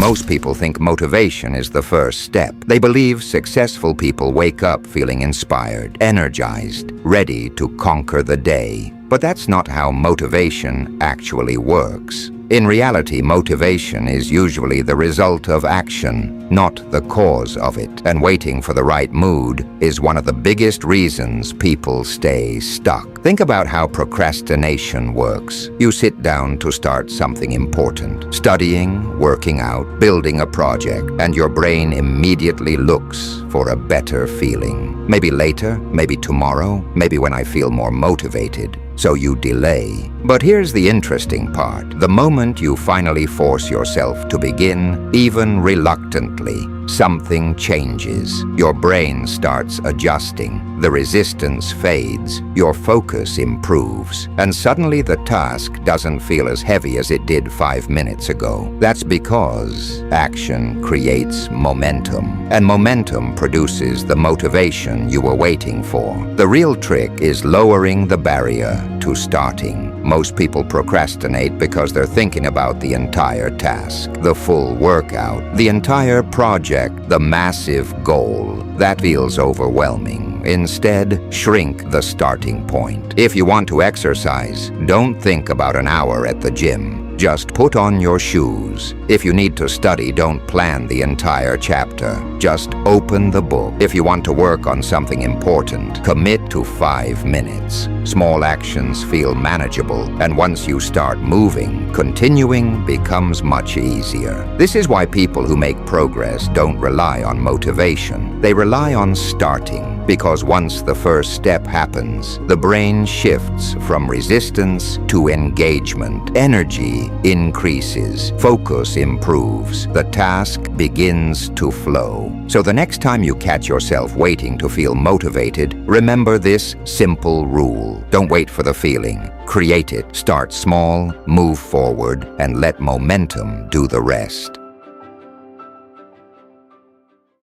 Most people think motivation is the first step. They believe successful people wake up feeling inspired, energized, ready to conquer the day. But that's not how motivation actually works. In reality, motivation is usually the result of action, not the cause of it. And waiting for the right mood is one of the biggest reasons people stay stuck. Think about how procrastination works. You sit down to start something important, studying, working out, building a project, and your brain immediately looks for a better feeling. Maybe later, maybe tomorrow, maybe when I feel more motivated. So you delay. But here's the interesting part. The moment you finally force yourself to begin, even reluctantly, something changes. Your brain starts adjusting. The resistance fades. Your focus improves. And suddenly the task doesn't feel as heavy as it did 5 minutes ago. That's because action creates momentum. And momentum produces the motivation you were waiting for. The real trick is lowering the barrier to starting. Most people procrastinate because they're thinking about the entire task, the full workout, the entire project, the massive goal. That feels overwhelming. Instead, shrink the starting point. If you want to exercise, don't think about an hour at the gym. Just put on your shoes. If you need to study, don't plan the entire chapter. Just open the book. If you want to work on something important, commit to 5 minutes. Small actions feel manageable, and once you start moving, continuing becomes much easier. This is why people who make progress don't rely on motivation. They rely on starting, because once the first step happens, the brain shifts from resistance to engagement. Energy increases, focus improves, the task begins to flow. So the next time you catch yourself waiting to feel motivated, remember this simple rule. Don't wait for the feeling. Create it. Start small, move forward, and let momentum do the rest.